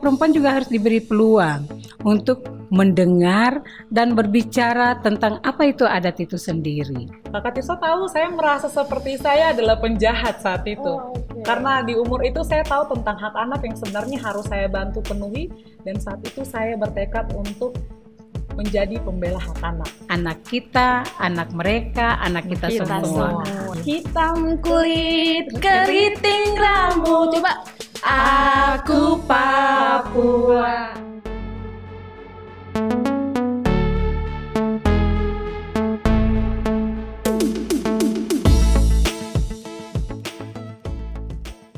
perempuan juga harus diberi peluang untuk mendengar dan berbicara tentang apa itu adat itu sendiri. Kakak Tirsa tahu saya merasa seperti saya adalah penjahat saat itu. Karena di umur itu saya tahu tentang hak anak yang sebenarnya harus saya bantu penuhi, dan saat itu saya bertekad untuk menjadi pembela hak anak. Anak kita, anak mereka, anak kita semua. Hitam kulit, keriting rambut. Coba. Aku Papua.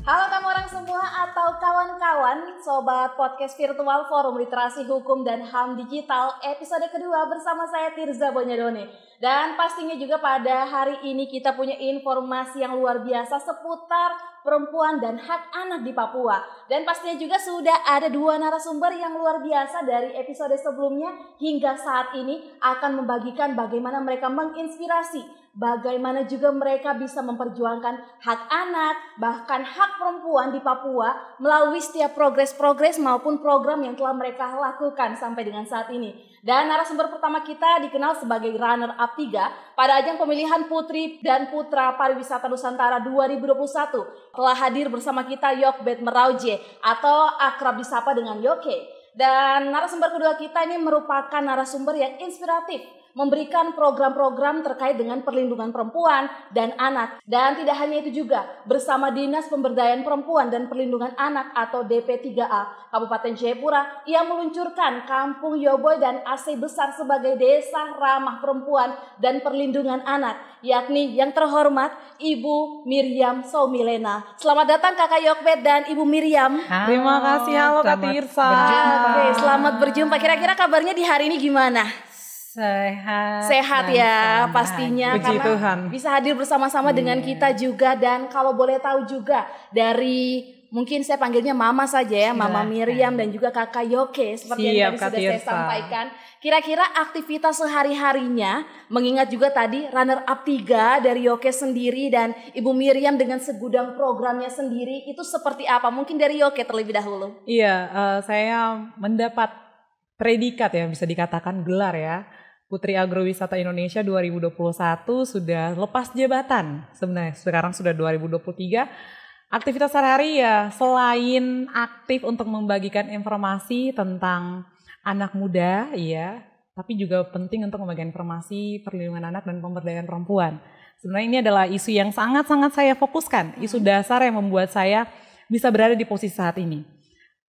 Halo kamu orang semua atau kawan-kawan Sobat Podcast Virtual Forum Literasi Hukum dan HAM Digital, episode kedua bersama saya Tirza Bonyadone. Dan pastinya juga pada hari ini kita punya informasi yang luar biasa seputar perempuan dan hak anak di Papua. Dan pastinya juga sudah ada dua narasumber yang luar biasa dari episode sebelumnya hingga saat ini akan membagikan bagaimana mereka menginspirasi, bagaimana juga mereka bisa memperjuangkan hak anak, bahkan hak perempuan di Papua melalui setiap progres maupun program yang telah mereka lakukan sampai dengan saat ini. Dan narasumber pertama kita dikenal sebagai runner-up 3 pada ajang pemilihan Putri dan Putra Pariwisata Nusantara 2021. Telah hadir bersama kita Yokbet Merauje atau akrab disapa dengan Yoke. Dan narasumber kedua kita ini merupakan narasumber yang inspiratif, memberikan program-program terkait dengan perlindungan perempuan dan anak. Dan tidak hanya itu juga, bersama Dinas Pemberdayaan Perempuan dan Perlindungan Anak atau DP3A Kabupaten Jayapura, ia meluncurkan Kampung Yoboy dan AC Besar sebagai desa ramah perempuan dan perlindungan anak, yakni yang terhormat Ibu Miriam Soumilena. Selamat datang Kakak Yokbet dan Ibu Miriam. Halo, terima kasih, halo Kak Tirsa. Oke, selamat berjumpa. Kira-kira kabarnya di hari ini gimana? Sehat ya pastinya, Puji karena Tuhan bisa hadir bersama-sama dengan kita juga. Dan kalau boleh tahu juga dari, mungkin saya panggilnya Mama saja ya, Mama Miriam dan juga Kakak Yoke seperti yang tadi sudah saya sampaikan. Kira-kira aktivitas sehari-harinya, mengingat juga tadi runner up 3 dari Yoke sendiri dan Ibu Miriam dengan segudang programnya sendiri, itu seperti apa? Mungkin dari Yoke terlebih dahulu. Iya, saya mendapat predikat ya, bisa dikatakan gelar ya, Putri Agrowisata Indonesia 2021, sudah lepas jabatan sebenarnya, sekarang sudah 2023. Aktivitas sehari-hari ya selain aktif untuk membagikan informasi tentang anak muda ya, tapi juga penting untuk membagikan informasi perlindungan anak dan pemberdayaan perempuan. Sebenarnya ini adalah isu yang sangat-sangat saya fokuskan, isu dasar yang membuat saya bisa berada di posisi saat ini.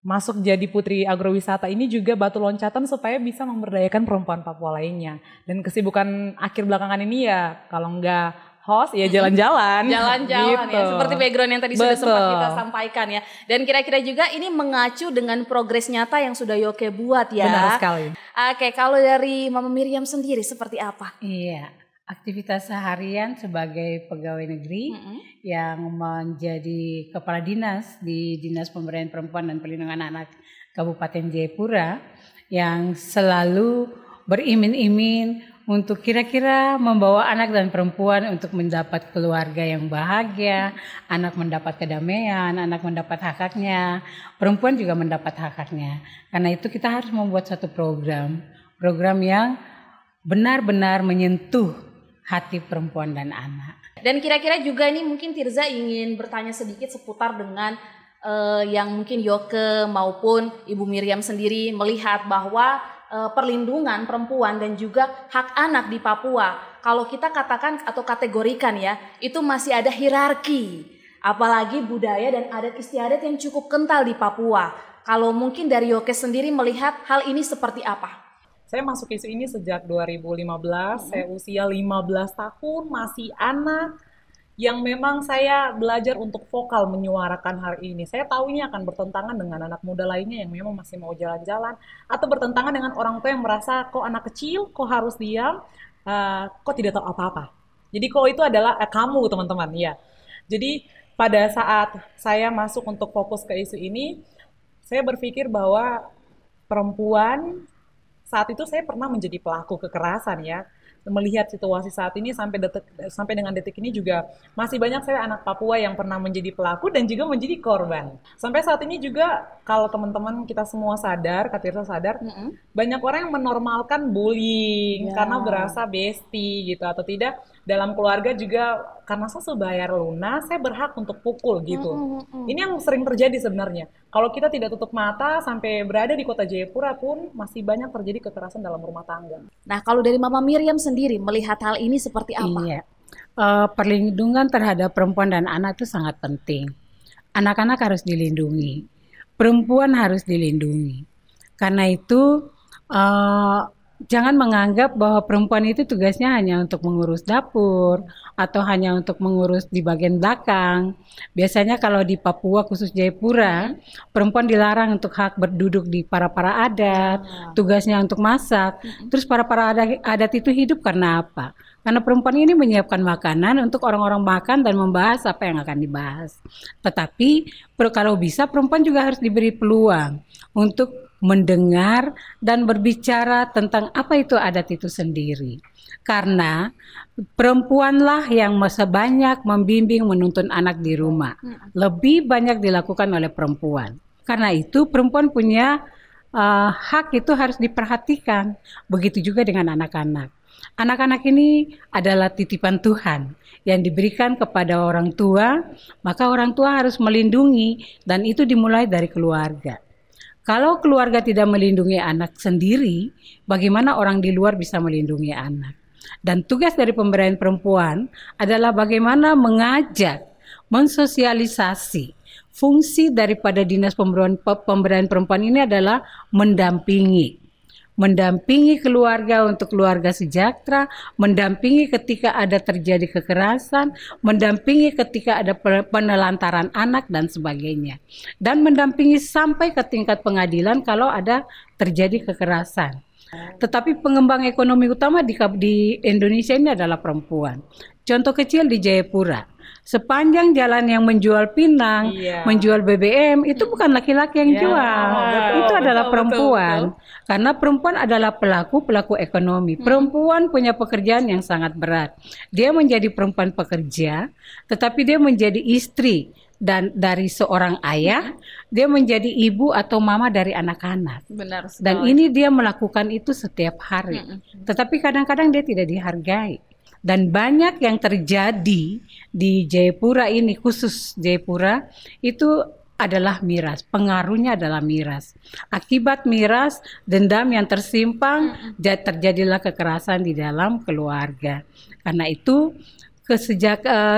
Masuk jadi Putri Agrowisata ini juga batu loncatan supaya bisa memberdayakan perempuan Papua lainnya. Dan kesibukan akhir belakangan ini ya kalau enggak host ya jalan-jalan. Jalan-jalan gitu. Ya, seperti background yang tadi sudah sempat kita sampaikan ya. Dan kira-kira juga ini mengacu dengan progres nyata yang sudah Yoke buat ya. Benar sekali. Oke, kalau dari Mama Miriam sendiri seperti apa? Iya. Aktivitas seharian sebagai pegawai negeri yang menjadi kepala dinas di Dinas Pemberdayaan Perempuan dan Perlindungan Anak Kabupaten Jayapura, yang selalu berimin-imin untuk kira-kira membawa anak dan perempuan untuk mendapat keluarga yang bahagia, anak mendapat kedamaian, anak mendapat hak-haknya, perempuan juga mendapat hak-haknya. Karena itu kita harus membuat satu program yang benar-benar menyentuh hati perempuan dan anak. Dan kira-kira juga ini mungkin Tirza ingin bertanya sedikit seputar dengan yang mungkin Yoke maupun Ibu Miriam sendiri melihat bahwa perlindungan perempuan dan juga hak anak di Papua, kalau kita katakan atau kategorikan ya, itu masih ada hierarki. Apalagi budaya dan adat istiadat yang cukup kental di Papua. Kalau mungkin dari Yoke sendiri melihat hal ini seperti apa? Saya masuk isu ini sejak 2015, saya usia 15 tahun, masih anak, yang memang saya belajar untuk vokal menyuarakan hal ini. Saya tahu ini akan bertentangan dengan anak muda lainnya yang memang masih mau jalan-jalan, atau bertentangan dengan orang tua yang merasa kok anak kecil, kok harus diam, kok tidak tahu apa-apa. Jadi kok itu adalah kamu teman-teman, ya. Jadi pada saat saya masuk untuk fokus ke isu ini, saya berpikir bahwa perempuan, saat itu saya pernah menjadi pelaku kekerasan ya. melihat situasi saat ini sampai dengan detik ini juga masih banyak saya anak Papua yang pernah menjadi pelaku dan juga menjadi korban. Sampai saat ini juga kalau teman-teman kita semua sadar, Kak Tirsa sadar, banyak orang yang menormalkan bullying karena berasa bestie gitu atau tidak. Dalam keluarga juga karena saya sudah bayar lunas, saya berhak untuk pukul gitu. Ini yang sering terjadi sebenarnya. Kalau kita tidak tutup mata sampai berada di kota Jayapura pun masih banyak terjadi kekerasan dalam rumah tangga. Nah, kalau dari Mama Miriam sendiri melihat hal ini seperti apa? Iya, perlindungan terhadap perempuan dan anak itu sangat penting. Anak-anak harus dilindungi, perempuan harus dilindungi. Karena itu jangan menganggap bahwa perempuan itu tugasnya hanya untuk mengurus dapur atau hanya untuk mengurus di bagian belakang. Biasanya kalau di Papua khusus Jayapura, perempuan dilarang untuk hak berduduk di para adat, tugasnya untuk masak. Terus para adat itu hidup karena apa? Karena perempuan ini menyiapkan makanan untuk orang-orang makan dan membahas apa yang akan dibahas. Tetapi kalau bisa perempuan juga harus diberi peluang untuk mendengar dan berbicara tentang apa itu adat itu sendiri. Karena perempuanlah yang sebanyak membimbing menuntun anak di rumah. Lebih banyak dilakukan oleh perempuan. Karena itu perempuan punya hak itu harus diperhatikan. Begitu juga dengan anak-anak. Anak-anak ini adalah titipan Tuhan yang diberikan kepada orang tua, maka orang tua harus melindungi dan itu dimulai dari keluarga. Kalau keluarga tidak melindungi anak sendiri, bagaimana orang di luar bisa melindungi anak? Dan tugas dari pemberdayaan perempuan adalah bagaimana mengajak, mensosialisasi. Fungsi daripada Dinas Pemberdayaan Perempuan ini adalah mendampingi keluarga untuk keluarga sejahtera, mendampingi ketika ada terjadi kekerasan, mendampingi ketika ada penelantaran anak dan sebagainya. Dan mendampingi sampai ke tingkat pengadilan kalau ada terjadi kekerasan. Tetapi pengembang ekonomi utama di Indonesia ini adalah perempuan. Contoh kecil di Jayapura. Sepanjang jalan yang menjual pinang, menjual BBM, itu bukan laki-laki yang jual. Itu adalah perempuan. Karena perempuan adalah pelaku ekonomi. Perempuan punya pekerjaan yang sangat berat. Dia menjadi perempuan pekerja, tetapi dia menjadi istri dan dari seorang ayah, dia menjadi ibu atau mama dari anak-anak. Benar sekali. Dan ini dia melakukan itu setiap hari. Tetapi kadang-kadang dia tidak dihargai. Dan banyak yang terjadi di Jayapura ini, khusus Jayapura, itu adalah miras. Pengaruhnya adalah miras. Akibat miras, dendam yang tersimpan, terjadilah kekerasan di dalam keluarga. Karena itu,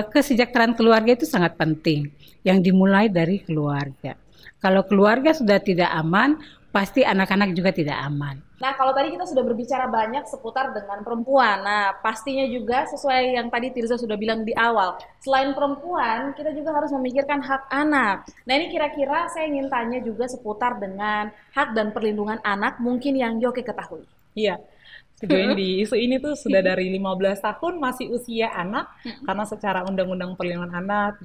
kesejahteraan keluarga itu sangat penting. Yang dimulai dari keluarga. Kalau keluarga sudah tidak aman, pasti anak-anak juga tidak aman. Nah, kalau tadi kita sudah berbicara banyak seputar dengan perempuan. Nah, pastinya juga sesuai yang tadi Tirza sudah bilang di awal. Selain perempuan, kita juga harus memikirkan hak anak. Nah, ini kira-kira saya ingin tanya juga seputar dengan hak dan perlindungan anak mungkin yang Yoke ketahui. Iya. Sejauh ini di isu ini tuh sudah dari 15 tahun masih usia anak. Karena secara Undang-Undang Perlindungan Anak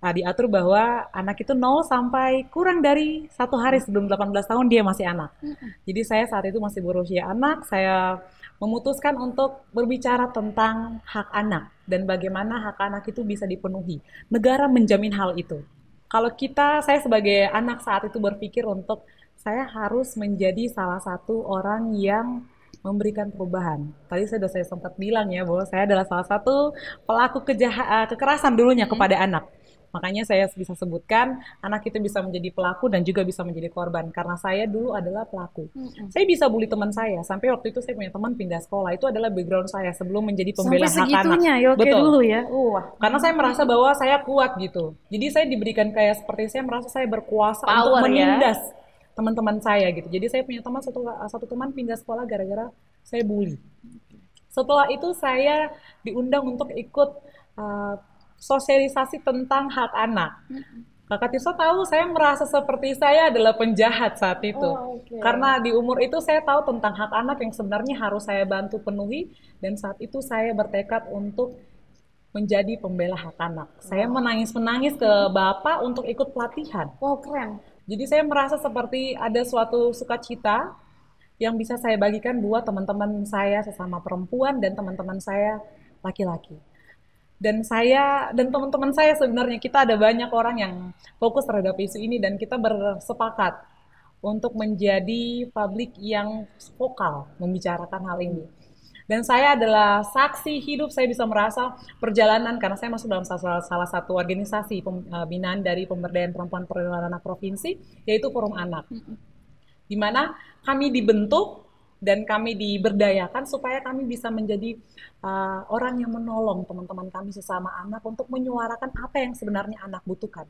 diatur bahwa anak itu 0 sampai kurang dari 1 hari sebelum 18 tahun dia masih anak. Jadi saya saat itu masih berusia anak, saya memutuskan untuk berbicara tentang hak anak dan bagaimana hak anak itu bisa dipenuhi. Negara menjamin hal itu. Kalau saya sebagai anak saat itu berpikir untuk saya harus menjadi salah satu orang yang memberikan perubahan. Tadi saya sempat bilang ya bahwa saya adalah salah satu pelaku kekerasan dulunya kepada anak. Makanya saya bisa sebutkan anak itu bisa menjadi pelaku dan juga bisa menjadi korban karena saya dulu adalah pelaku. Saya bisa bully teman saya sampai waktu itu saya punya teman pindah sekolah, itu adalah background saya sebelum menjadi pembela hak anak. Sampai segitunya Yoke dulu ya. Karena saya merasa bahwa saya kuat gitu. Jadi saya diberikan kayak seperti saya merasa saya berkuasa untuk menindas teman-teman saya gitu. Jadi saya punya teman satu teman pindah sekolah gara-gara saya bully. Setelah itu saya diundang untuk ikut sosialisasi tentang hak anak. Kakak Tirsa tahu saya merasa seperti saya adalah penjahat saat itu. Karena di umur itu saya tahu tentang hak anak yang sebenarnya harus saya bantu penuhi. Dan saat itu saya bertekad untuk menjadi pembela hak anak. Saya menangis-menangis ke Bapak untuk ikut pelatihan. Wow, keren. Jadi saya merasa seperti ada suatu sukacita yang bisa saya bagikan buat teman-teman saya sesama perempuan dan teman-teman saya laki-laki. Dan saya dan teman-teman saya sebenarnya kita ada banyak orang yang fokus terhadap isu ini dan kita bersepakat untuk menjadi publik yang vokal membicarakan hal ini. Dan saya adalah saksi hidup, saya bisa merasa perjalanan karena saya masuk dalam salah satu organisasi binaan dari pemberdayaan perempuan perlindungan anak provinsi, yaitu Forum Anak. Di mana kami dibentuk dan kami diberdayakan supaya kami bisa menjadi orang yang menolong teman-teman kami sesama anak untuk menyuarakan apa yang sebenarnya anak butuhkan.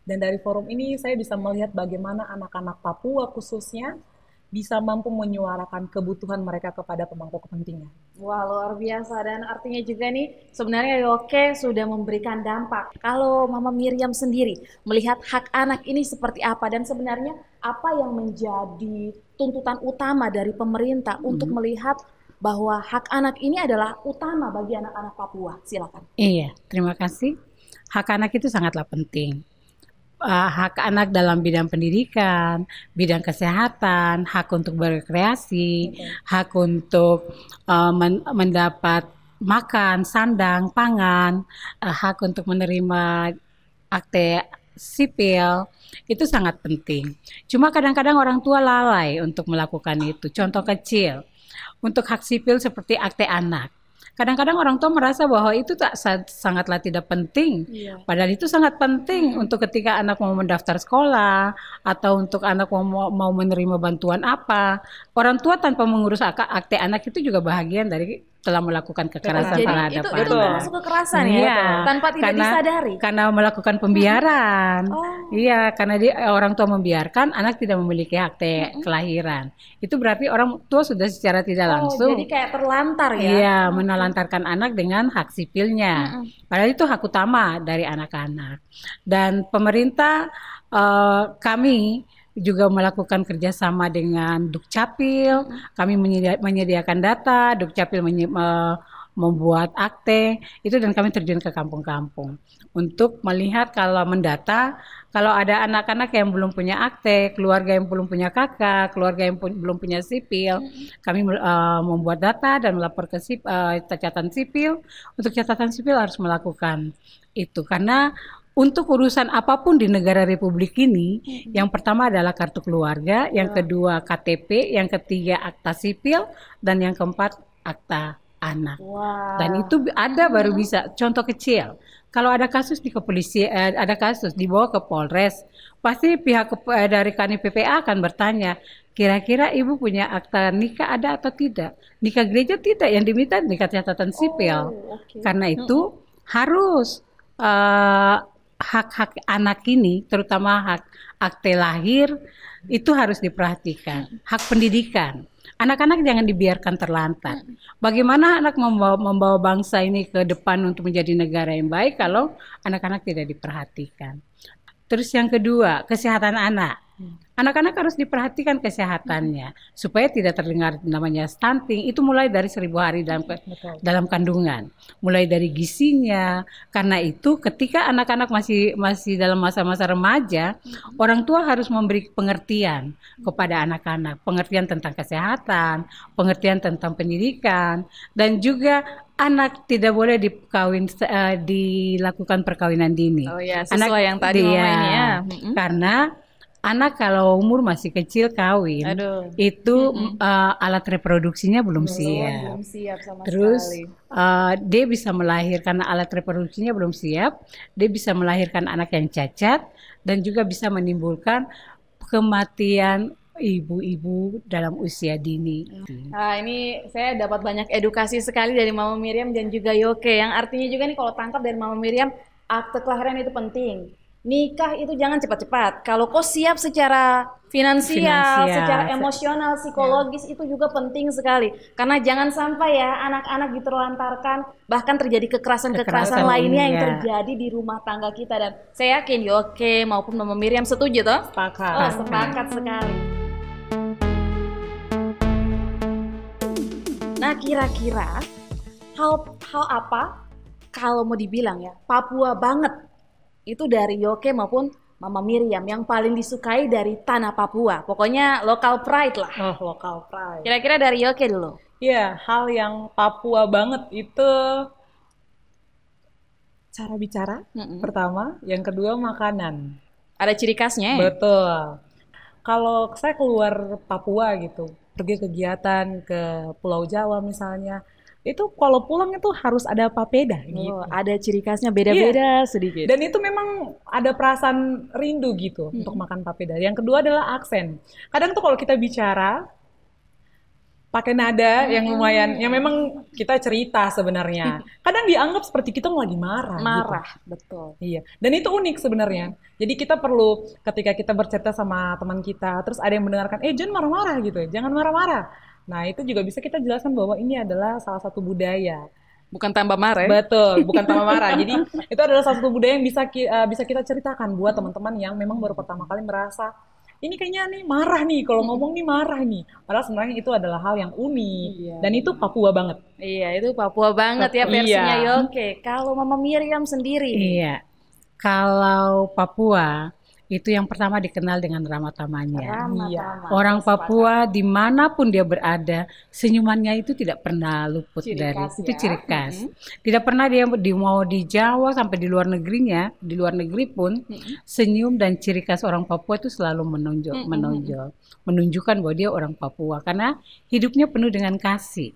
Dan dari forum ini saya bisa melihat bagaimana anak-anak Papua khususnya bisa mampu menyuarakan kebutuhan mereka kepada pemangku kepentingan. Wah, luar biasa. Dan artinya juga nih sebenarnya Yoke sudah memberikan dampak. Kalau Mama Miriam sendiri melihat hak anak ini seperti apa dan sebenarnya apa yang menjadi tuntutan utama dari pemerintah untuk melihat bahwa hak anak ini adalah utama bagi anak-anak Papua? Silakan. Iya, terima kasih. Hak anak itu sangatlah penting. Hak anak dalam bidang pendidikan, bidang kesehatan, hak untuk berkreasi, hak untuk mendapat makan, sandang, pangan, hak untuk menerima akte sipil, itu sangat penting. Cuma kadang-kadang orang tua lalai untuk melakukan itu. Contoh kecil, untuk hak sipil seperti akte anak. Kadang-kadang orang tua merasa bahwa itu sangatlah tidak penting. Padahal itu sangat penting untuk ketika anak mau mendaftar sekolah atau untuk anak mau menerima bantuan apa. Orang tua tanpa mengurus akte anak itu juga bahagian dari telah melakukan kekerasan terhadap anak. Itu termasuk kekerasan ya, tanpa tidak disadari. Karena melakukan pembiaran. Iya, karena orang tua membiarkan anak tidak memiliki akte kelahiran. Itu berarti orang tua sudah secara tidak langsung. Jadi kayak terlantar ya. Iya, menelantarkan anak dengan hak sipilnya. Padahal itu hak utama dari anak-anak. Dan pemerintah kami juga melakukan kerjasama dengan Dukcapil, kami menyediakan data, Dukcapil membuat akte, itu dan kami terjun ke kampung-kampung untuk melihat kalau mendata, kalau ada anak-anak yang belum punya akte, keluarga yang belum punya kakak, keluarga yang belum punya sipil, kami membuat data dan melapor ke catatan sipil. Untuk catatan sipil harus melakukan itu karena untuk urusan apapun di negara Republik ini, yang pertama adalah kartu keluarga, yang kedua KTP, yang ketiga akta sipil, dan yang keempat akta anak. Dan itu ada baru bisa. Contoh kecil, kalau ada kasus di kepolisian, ada kasus dibawa ke Polres, pasti pihak dari KANI PPA akan bertanya, kira-kira ibu punya akta nikah ada atau tidak? Nikah gereja tidak, yang diminta nikah catatan sipil. Karena itu harus hak-hak anak ini, terutama hak akte lahir, itu harus diperhatikan. Hak pendidikan. Anak-anak jangan dibiarkan terlantar. Bagaimana anak membawa bangsa ini ke depan untuk menjadi negara yang baik kalau anak-anak tidak diperhatikan. Terus yang kedua, kesehatan anak. Anak-anak harus diperhatikan kesehatannya supaya tidak terdengar namanya stunting. Itu mulai dari 1000 hari dalam kandungan, mulai dari gizinya. Karena itu ketika anak-anak masih dalam masa-masa remaja, orang tua harus memberi pengertian kepada anak-anak, pengertian tentang kesehatan, pengertian tentang pendidikan, dan juga anak tidak boleh dilakukan perkawinan dini. Oh ya, sesuai yang tadi momennya. Karena anak kalau umur masih kecil kawin, itu alat reproduksinya belum siap. Belum siap sama Terus sekali. Dia bisa melahirkan alat reproduksinya belum siap, dia bisa melahirkan anak yang cacat dan juga bisa menimbulkan kematian ibu-ibu dalam usia dini. Nah, ini saya dapat banyak edukasi sekali dari Mama Miriam dan juga Yoke, yang artinya juga nih kalau tangkap dari Mama Miriam, akte kelahiran itu penting. Nikah itu jangan cepat-cepat. Kalau kau siap secara finansial, secara emosional, psikologis, itu juga penting sekali. Karena jangan sampai ya anak-anak diterlantarkan, bahkan terjadi kekerasan lainnya yang terjadi di rumah tangga kita. Dan saya yakin Yoke maupun Mama Miriam setuju toh? Sepakat. Sepakat sekali. Nah, kira-kira hal apa kalau mau dibilang ya Papua banget itu dari Yoke maupun Mama Miriam yang paling disukai dari tanah Papua? Pokoknya local pride lah. Oh, local pride. Kira-kira dari Yoke dulu. Iya, hal yang Papua banget itu cara bicara pertama, yang kedua makanan. Ada ciri khasnya ya? Betul. Kalau saya keluar Papua gitu, pergi kegiatan ke Pulau Jawa misalnya, itu kalau pulang itu harus ada papeda gitu. Ada ciri khasnya beda-beda sedikit. Dan itu memang ada perasaan rindu gitu untuk makan papeda. Yang kedua adalah aksen. Kadang tuh kalau kita bicara pakai nada yang lumayan, yang memang kita cerita sebenarnya. Kadang dianggap seperti kita lagi marah. Marah, gitu. betul. Iya, dan itu unik sebenarnya. Jadi kita perlu ketika kita bercerita sama teman kita, terus ada yang mendengarkan, jangan marah-marah gitu, jangan marah-marah. Nah itu juga bisa kita jelaskan bahwa ini adalah salah satu budaya. Bukan tambah marah. Betul, bukan tambah marah. Jadi itu adalah salah satu budaya yang bisa kita ceritakan buat teman-teman yang memang baru pertama kali merasa ini kayaknya nih marah nih, kalau ngomong nih marah nih. Padahal sebenarnya itu adalah hal yang unik. Iya. Dan itu Papua banget. Iya, itu Papua banget ya versinya Yoke. Kalau Mama Miriam sendiri? Iya, kalau Papua itu yang pertama dikenal dengan Ramatamanya. Iya. Orang Papua dimanapun dia berada, senyumannya itu tidak pernah luput dari itu ciri khas. Tidak pernah dia mau di Jawa sampai di luar negerinya, di luar negeri pun senyum dan ciri khas orang Papua itu selalu menunjukkan bahwa dia orang Papua karena hidupnya penuh dengan kasih.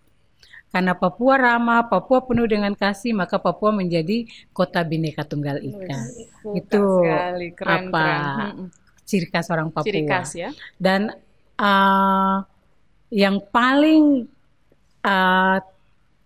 Karena Papua ramah, Papua penuh dengan kasih, maka Papua menjadi kota Bhinneka Tunggal Ika. Itu keren, ciri khas orang Papua. Ciri khas ya. Dan yang paling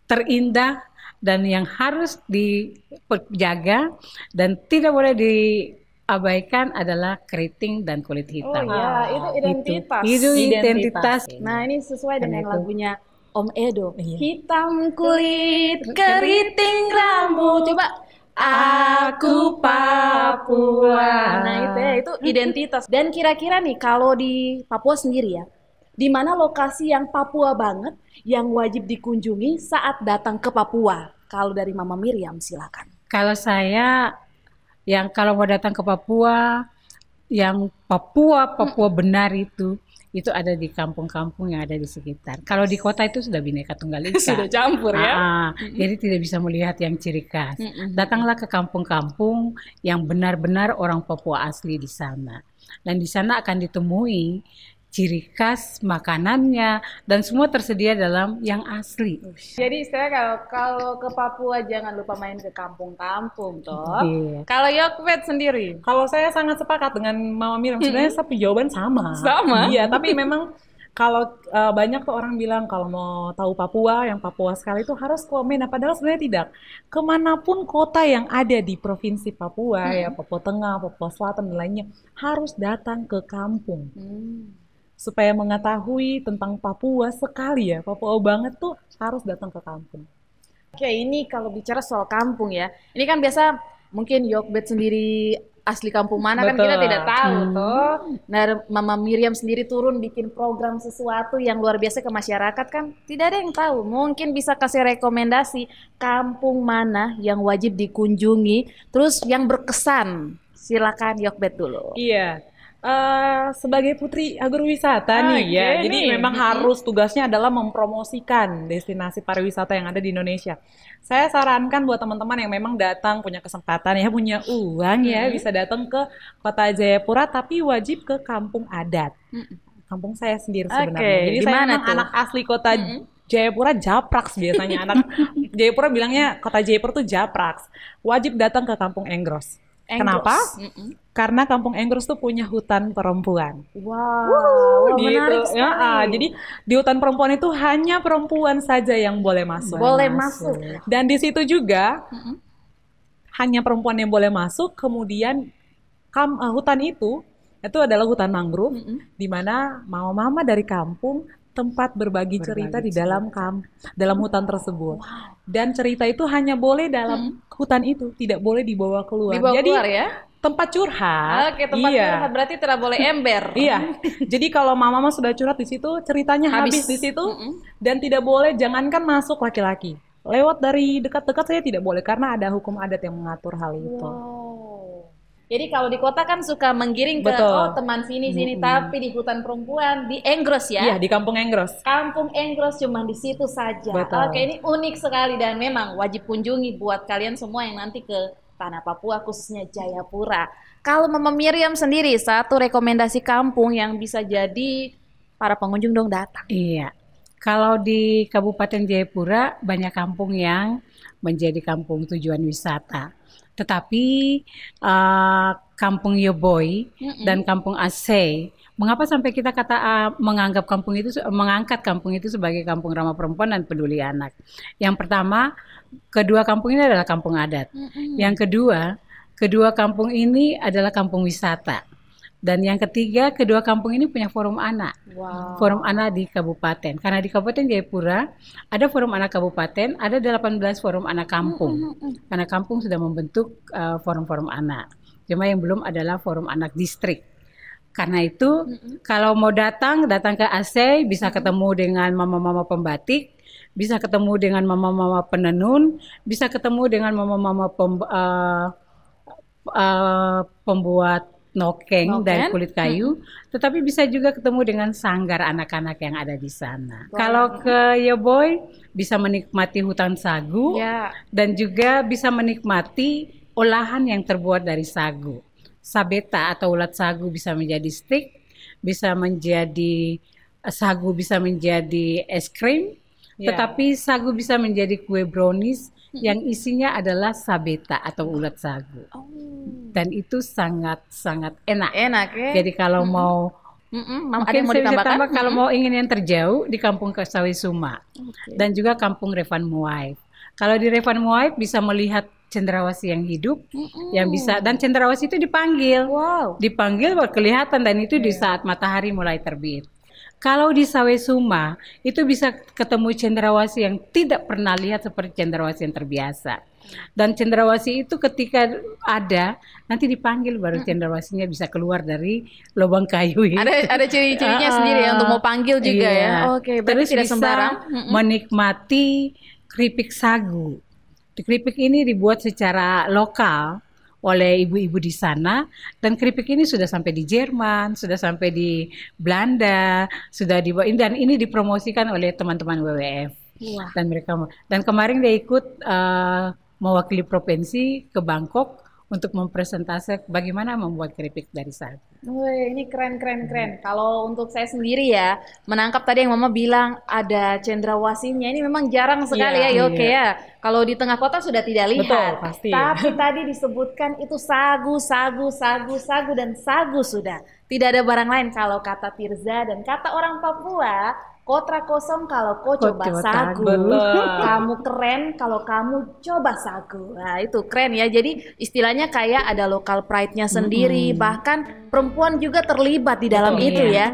terindah dan yang harus dijaga dan tidak boleh diabaikan adalah keriting dan kulit hitam. Oh iya, itu identitas. Itu identitas. Nah ini sesuai dengan lagunya Om Edo, hitam kulit, keriting rambut. Coba, aku Papua. Nah itu identitas. Dan kira-kira nih kalau di Papua sendiri ya, di mana lokasi yang Papua banget, yang wajib dikunjungi saat datang ke Papua? Kalau dari Mama Miriam silakan. Kalau saya, kalau mau datang ke Papua, yang Papua benar itu ada di kampung-kampung yang ada di sekitar. Kalau di kota itu sudah Bhinneka Tunggal Ika. Sudah campur ya. Jadi tidak bisa melihat yang ciri khas. Datanglah ke kampung-kampung yang benar-benar orang Papua asli di sana. Dan di sana akan ditemui ciri khas makanannya dan semua tersedia dalam yang asli. Jadi saya kalau ke Papua jangan lupa main ke kampung-kampung toh. Iya. Kalau Yokbet sendiri? Kalau saya sangat sepakat dengan Mama Miriam, sebenarnya jawaban sama. Sama? Iya, tapi memang kalau banyak tuh orang bilang kalau mau tahu Papua, yang Papua sekali itu harus ke Wamena, padahal sebenarnya tidak. Kemanapun kota yang ada di provinsi Papua, ya Papua Tengah, Papua Selatan dan lainnya, harus datang ke kampung. Supaya mengetahui tentang Papua sekali ya, Papua banget tuh harus datang ke kampung. Oke, ini kalau bicara soal kampung ya, ini kan biasa mungkin Yokbet sendiri asli kampung mana kan kita tidak tahu toh. Nah, Mama Miriam sendiri turun bikin program sesuatu yang luar biasa ke masyarakat kan tidak ada yang tahu. Mungkin bisa kasih rekomendasi kampung mana yang wajib dikunjungi, terus yang berkesan. Silakan Yokbet dulu. Iya. Sebagai putri agrowisata nih ya, jadi memang harus tugasnya adalah mempromosikan destinasi pariwisata yang ada di Indonesia. Saya sarankan buat teman-teman yang memang datang punya kesempatan ya, punya uang ya, bisa datang ke Kota Jayapura tapi wajib ke kampung adat. Kampung saya sendiri sebenarnya. Jadi saya memang anak asli Kota Jayapura, Japraks biasanya anak Jayapura bilangnya Kota Jayapura tuh Japraks. Wajib datang ke Kampung Enggros. Kenapa? Karena Kampung Enggros tuh punya hutan perempuan. Wow, menarik sekali. Jadi di hutan perempuan itu hanya perempuan saja yang boleh masuk. Boleh masuk. Dan di situ juga hanya perempuan yang boleh masuk. Kemudian hutan itu adalah hutan mangrove, di mana mama-mama dari kampung tempat berbagi cerita di dalam hutan tersebut. Dan cerita itu hanya boleh dalam hutan itu, tidak boleh dibawa keluar. Jadi keluar ya? Tempat curhat. Oke, tempat curhat berarti tidak boleh ember. Iya. Jadi kalau mama sudah curhat di situ, ceritanya habis di situ dan tidak boleh, jangankan masuk laki-laki. Lewat dari dekat-dekat saya tidak boleh karena ada hukum adat yang mengatur hal itu. Wow. Jadi kalau di kota kan suka menggiring ke Betul. teman sini, tapi di hutan perempuan di Enggros ya. Iya, di Kampung Enggros. Kampung Enggros cuma di situ saja. Betul. Oke, ini unik sekali dan memang wajib kunjungi buat kalian semua yang nanti ke Tanah Papua khususnya Jayapura. Kalau Mama Miriam sendiri satu rekomendasi kampung yang bisa jadi para pengunjung dong datang. Iya. Kalau di Kabupaten Jayapura banyak kampung yang menjadi kampung tujuan wisata. Tetapi Kampung Yoboy dan Kampung Asei, mengapa sampai kita mengangkat kampung itu sebagai kampung ramah perempuan dan peduli anak? Yang pertama, kedua kampung ini adalah kampung adat. Yang kedua kampung ini adalah kampung wisata. Dan yang ketiga, kedua kampung ini punya forum anak. Forum anak di kabupaten. Karena di Kabupaten Jayapura ada forum anak kabupaten, ada 18 forum anak kampung. Karena kampung sudah membentuk forum-forum anak. Cuma yang belum adalah forum anak distrik. Karena itu kalau mau datang ke Aceh bisa ketemu dengan mama-mama pembatik, bisa ketemu dengan mama-mama penenun, bisa ketemu dengan mama-mama pembuat nokeng dari kulit kayu, tetapi bisa juga ketemu dengan sanggar anak-anak yang ada di sana. Kalau ke Yoboy bisa menikmati hutan sagu dan juga bisa menikmati olahan yang terbuat dari sagu. Sabeta atau ulat sagu bisa menjadi stik, bisa menjadi sagu bisa menjadi es krim, tetapi sagu bisa menjadi kue brownies yang isinya adalah sabeta atau ulat sagu. Dan itu sangat-sangat enak. Ya. Jadi kalau mau ada yang mau ditambahkan? Kalau mau ingin yang terjauh di Kampung Kasawi Suma dan juga Kampung Revan Muaib. Kalau di Revan Muaib bisa melihat cendrawasih yang hidup, yang bisa, dan cendrawasih itu dipanggil kelihatan dan itu di saat matahari mulai terbit. Kalau di Sawesuma itu bisa ketemu cendrawasih yang tidak pernah lihat seperti cendrawasih yang terbiasa. Dan cendrawasih itu ketika ada nanti dipanggil baru cendrawasihnya bisa keluar dari lubang kayu itu. Ada ciri-cirinya sendiri ya untuk mau panggil juga ya. Oke, terus tidak bisa sembarang menikmati keripik sagu. Keripik ini dibuat secara lokal oleh ibu-ibu di sana dan keripik ini sudah sampai di Jerman, sudah sampai di Belanda, dan ini dipromosikan oleh teman-teman WWF. Dan kemarin dia ikut mewakili provinsi ke Bangkok untuk mempresentasikan bagaimana membuat keripik dari sagu. Ini keren. Kalau untuk saya sendiri ya, menangkap tadi yang Mama bilang ada cendrawasihnya, ini memang jarang sekali ya. Kalau di tengah kota sudah tidak lihat. Betul, pasti. Tapi tadi disebutkan itu sagu dan sagu sudah. Tidak ada barang lain kalau kata Tirza dan kata orang Papua. Kotra kosong kalau kau coba sagu. Kamu keren kalau kamu coba sagu. Nah itu keren ya. Jadi istilahnya kayak ada local pride-nya sendiri. Bahkan perempuan juga terlibat di dalam itu ya.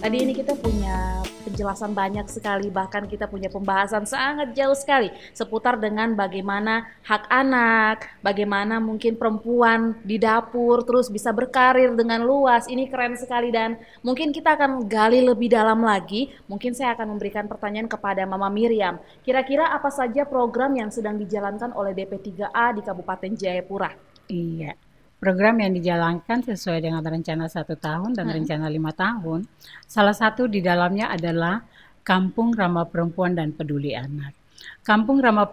Tadi ini kita punya penjelasan banyak sekali, bahkan kita punya pembahasan sangat jauh sekali seputar dengan bagaimana hak anak, bagaimana mungkin perempuan di dapur terus bisa berkarir dengan luas. Ini keren sekali dan mungkin kita akan gali lebih dalam lagi. Mungkin saya akan memberikan pertanyaan kepada Mama Miriam. Kira-kira apa saja program yang sedang dijalankan oleh DP3A di Kabupaten Jayapura? Iya. Program yang dijalankan sesuai dengan rencana 1 tahun dan rencana 5 tahun. Salah satu di dalamnya adalah Kampung Ramah Perempuan dan Peduli Anak. Kampung Ramah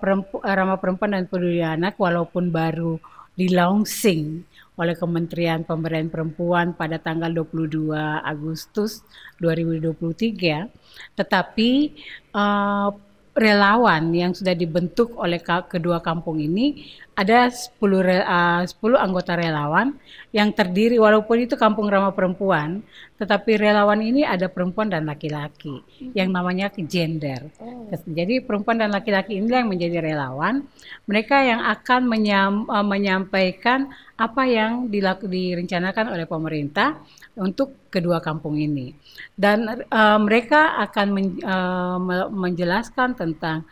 Perempuan dan Peduli Anak walaupun baru di-launching oleh Kementerian Pemberdayaan Perempuan pada tanggal 22 Agustus 2023, tetapi relawan yang sudah dibentuk oleh kedua kampung ini ada 10 anggota relawan yang terdiri, walaupun itu kampung ramah perempuan, tetapi relawan ini ada perempuan dan laki-laki yang namanya gender. Jadi perempuan dan laki-laki inilah yang menjadi relawan. Mereka yang akan menyampaikan apa yang direncanakan oleh pemerintah untuk kedua kampung ini. Dan mereka akan menjelaskan tentang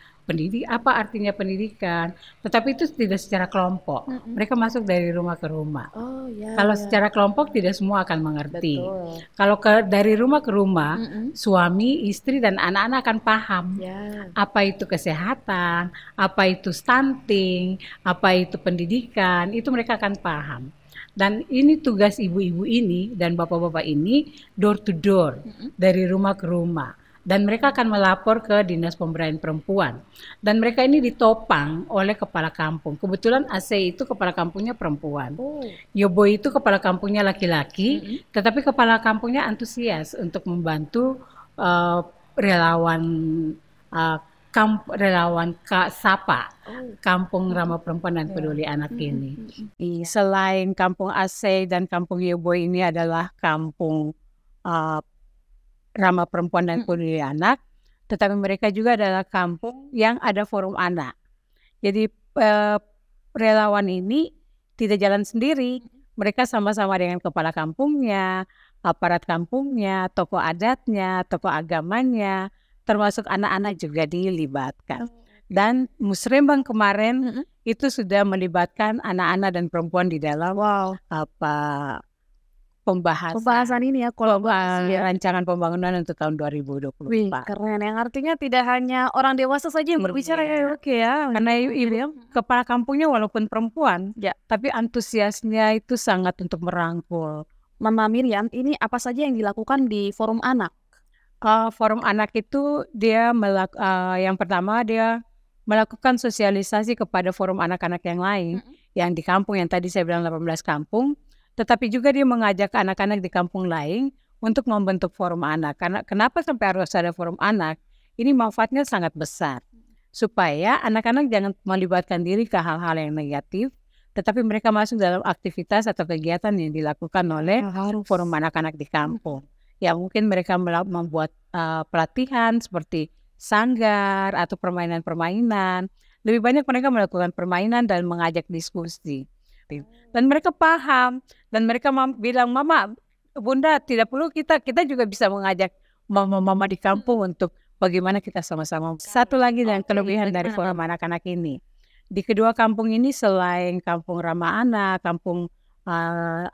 apa artinya pendidikan, tetapi itu tidak secara kelompok. Mereka masuk dari rumah ke rumah. Oh ya. Kalau secara kelompok tidak semua akan mengerti. Betul. Kalau dari rumah ke rumah, suami, istri dan anak-anak akan paham Ya. apa itu kesehatan, apa itu stunting, apa itu pendidikan, itu mereka akan paham. Dan ini tugas ibu-ibu ini dan bapak-bapak ini door to door, dari rumah ke rumah. Dan mereka akan melapor ke Dinas Pemberdayaan Perempuan. Dan mereka ini ditopang oleh kepala kampung. Kebetulan AC itu kepala kampungnya perempuan. Yobo itu kepala kampungnya laki-laki, tetapi kepala kampungnya antusias untuk membantu relawan Kak Sapa, Kampung Ramah Perempuan dan Peduli Anak ini. Selain Kampung AC dan Kampung Yobo ini adalah kampung Ramah Perempuan dan Peduli Anak, tetapi mereka juga adalah kampung yang ada forum anak. Jadi relawan ini tidak jalan sendiri, mereka sama-sama dengan kepala kampungnya, aparat kampungnya, tokoh adatnya, tokoh agamanya, termasuk anak-anak juga dilibatkan. Dan Musrembang kemarin itu sudah melibatkan anak-anak dan perempuan di dalam pembahasan ini ya, rancangan pembangunan untuk tahun 2024. Wih, keren. Yang artinya tidak hanya orang dewasa saja yang berbicara ya, oke ya. Karena ibu kepala kampungnya walaupun perempuan, tapi antusiasnya itu sangat untuk merangkul. Mama Miriam, ini apa saja yang dilakukan di forum anak? Forum anak itu dia yang pertama dia melakukan sosialisasi kepada forum anak-anak yang lain yang di kampung yang tadi saya bilang 18 kampung, tetapi juga dia mengajak anak-anak di kampung lain untuk membentuk forum anak. Karena kenapa sampai harus ada forum anak? Ini manfaatnya sangat besar supaya anak-anak jangan melibatkan diri ke hal-hal yang negatif, tetapi mereka masuk dalam aktivitas atau kegiatan yang dilakukan oleh forum anak-anak di kampung. Ya mungkin mereka membuat pelatihan seperti sanggar atau permainan-permainan. Lebih banyak mereka melakukan permainan dan mengajak diskusi. Dan mereka paham dan mereka bilang, Mama, Bunda, tidak perlu kita juga bisa mengajak mama-mama di kampung untuk bagaimana kita sama-sama. Satu lagi yang kelebihan dari forum anak-anak ini. Di kedua kampung ini selain kampung ramah anak, kampung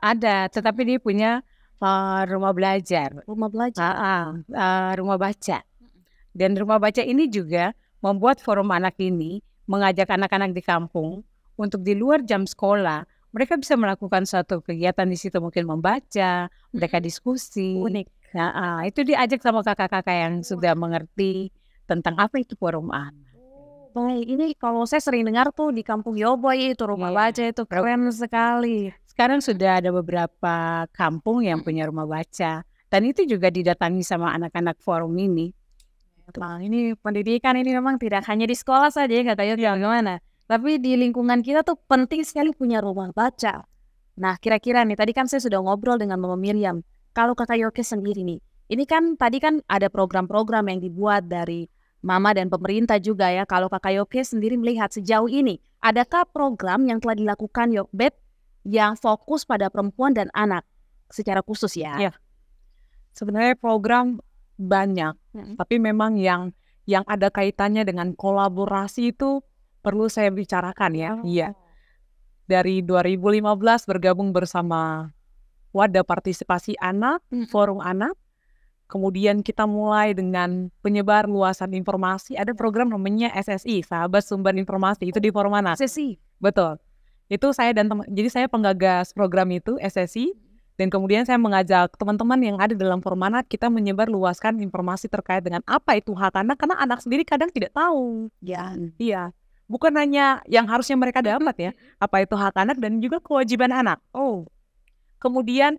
adat, tetapi dia punya rumah belajar. Rumah baca. Dan rumah baca ini juga membuat forum anak ini mengajak anak-anak di kampung untuk di luar jam sekolah, mereka bisa melakukan suatu kegiatan di situ, mungkin membaca, mereka diskusi. Unik. Nah, itu diajak sama kakak-kakak yang sudah mengerti tentang apa itu forum anak. Baik, ini kalau saya sering dengar tuh di kampung Yoboy itu rumah baca itu keren sekali. Sekarang sudah ada beberapa kampung yang punya rumah baca, dan itu juga didatangi sama anak-anak forum ini. Nah, ini pendidikan ini memang tidak hanya di sekolah saja ya, Kak Yoke, gimana? Tapi di lingkungan kita tuh penting sekali punya rumah baca. Nah, kira-kira nih, tadi kan saya sudah ngobrol dengan Mama Miriam. Kalau Kakak Yoke sendiri nih, ini kan tadi kan ada program-program yang dibuat dari Mama dan pemerintah juga ya. Kalau Kakak Yoke sendiri melihat sejauh ini, adakah program yang telah dilakukan Yokbet yang fokus pada perempuan dan anak secara khusus ya? Ya. Sebenarnya program banyak, tapi memang yang ada kaitannya dengan kolaborasi itu perlu saya bicarakan ya. Iya. Dari 2015 bergabung bersama Wadah Partisipasi Anak, Forum Anak. Kemudian kita mulai dengan penyebar luasan informasi. Ada program namanya SSI, Sahabat Sumber Informasi, itu di Forum Anak. SSI. Betul. Itu saya dan jadi saya penggagas program itu SSI. Dan kemudian saya mengajak teman-teman yang ada dalam forum anak, kita menyebar luaskan informasi terkait dengan apa itu hak anak, karena anak sendiri kadang tidak tahu. Ya. Iya. Bukan hanya yang harusnya mereka dapat ya, apa itu hak anak dan juga kewajiban anak. Kemudian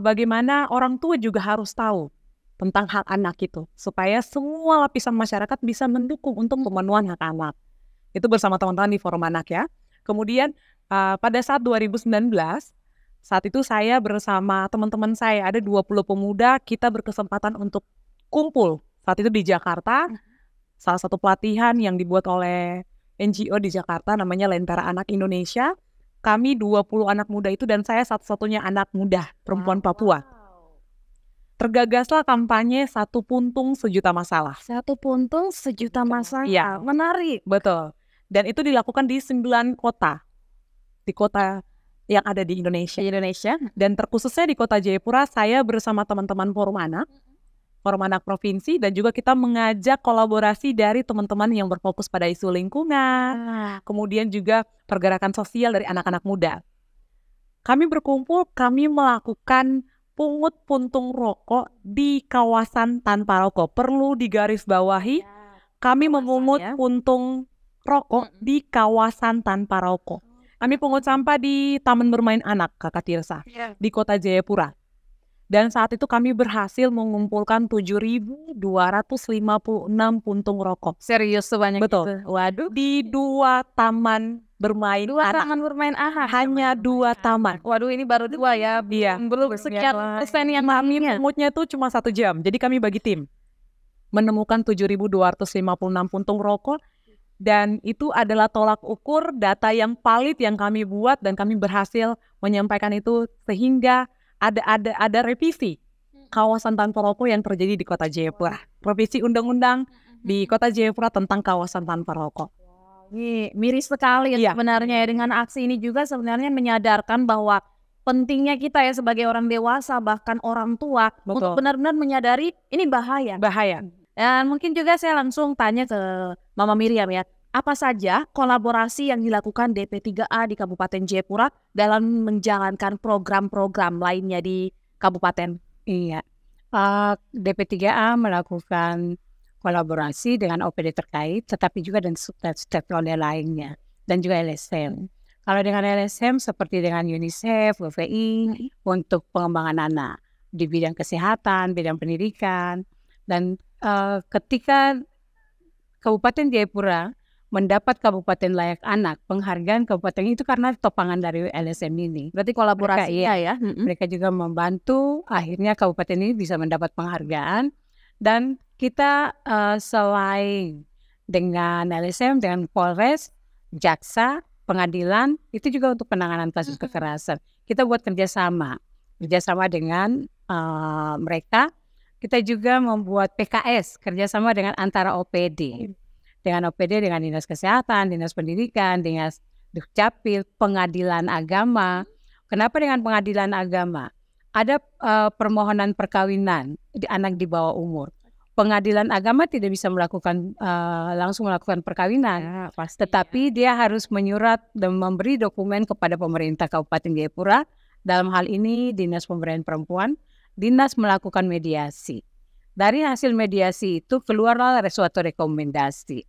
bagaimana orang tua juga harus tahu tentang hak anak itu, supaya semua lapisan masyarakat bisa mendukung untuk pemenuhan hak anak. Itu bersama teman-teman di forum anak ya. Kemudian pada saat 2019, saat itu saya bersama teman-teman saya, ada 20 pemuda, kita berkesempatan untuk kumpul. Saat itu di Jakarta, salah satu pelatihan yang dibuat oleh NGO di Jakarta, namanya Lentera Anak Indonesia. Kami 20 anak muda itu, dan saya satu-satunya anak muda perempuan Papua. tergagaslah kampanye Satu Puntung Sejuta Masalah. Satu puntung sejuta masalah. Iya. Menarik. Betul. Dan itu dilakukan di 9 kota. Di kota yang ada di Indonesia. Di Indonesia. Dan terkhususnya di kota Jayapura, saya bersama teman-teman Forum Anak Provinsi, dan juga kita mengajak kolaborasi dari teman-teman yang berfokus pada isu lingkungan, kemudian juga pergerakan sosial dari anak-anak muda. Kami berkumpul, kami melakukan pungut puntung rokok di kawasan tanpa rokok. Perlu digarisbawahi, kami memungut puntung rokok di kawasan tanpa rokok. Kami pungut sampah di Taman Bermain Anak, Kakak Tirsa, di kota Jayapura. Dan saat itu kami berhasil mengumpulkan 7.256 puntung rokok. Serius sebanyak Betul. itu? Waduh. Di 2 taman bermain anak. Taman bermain anak. Hanya 2 taman. Waduh, ini baru 2 ya. Iya. Belum sekian persen yang Kami lainnya. mengutnya tuh cuma 1 jam. Jadi kami bagi tim. Menemukan 7.256 puntung rokok. Dan itu adalah tolak ukur data yang valid yang kami buat, dan kami berhasil menyampaikan itu sehingga ada revisi kawasan tanpa rokok yang terjadi di kota Jayapura. Revisi undang-undang di kota Jayapura tentang kawasan tanpa rokok. Ini miris sekali Iya. sebenarnya ya. Dengan aksi ini juga sebenarnya menyadarkan bahwa pentingnya kita ya sebagai orang dewasa, bahkan orang tua, Betul. untuk benar-benar menyadari ini bahaya. Bahaya. Dan mungkin juga saya langsung tanya ke Mama Miriam ya, apa saja kolaborasi yang dilakukan DP3A di Kabupaten Jayapura dalam menjalankan program-program lainnya di kabupaten? Iya, DP3A melakukan kolaborasi dengan OPD terkait, tetapi juga dengan stakeholder lainnya, dan juga LSM. Kalau dengan LSM seperti dengan UNICEF, WFI, untuk pengembangan anak di bidang kesehatan, bidang pendidikan, dan ketika Kabupaten Jayapura mendapat Kabupaten Layak Anak, penghargaan kabupaten itu karena topangan dari LSM ini. Berarti kolaborasinya ya. Mereka juga membantu, akhirnya kabupaten ini bisa mendapat penghargaan. Dan kita selain dengan LSM, dengan Polres, Jaksa, Pengadilan, itu juga untuk penanganan kasus kekerasan. Kita buat kerjasama dengan mereka. Kita juga membuat PKS, kerjasama dengan antara OPD. Dengan OPD, dengan Dinas Kesehatan, Dinas Pendidikan, Dinas Dukcapil, Pengadilan Agama. Kenapa dengan Pengadilan Agama? Ada permohonan perkawinan di anak di bawah umur. Pengadilan Agama tidak bisa melakukan langsung melakukan perkawinan, tetapi dia harus menyurat dan memberi dokumen kepada pemerintah Kabupaten Jayapura. Dalam hal ini Dinas Pemberdayaan Perempuan, Dinas melakukan mediasi. Dari hasil mediasi itu keluarlah suatu rekomendasi.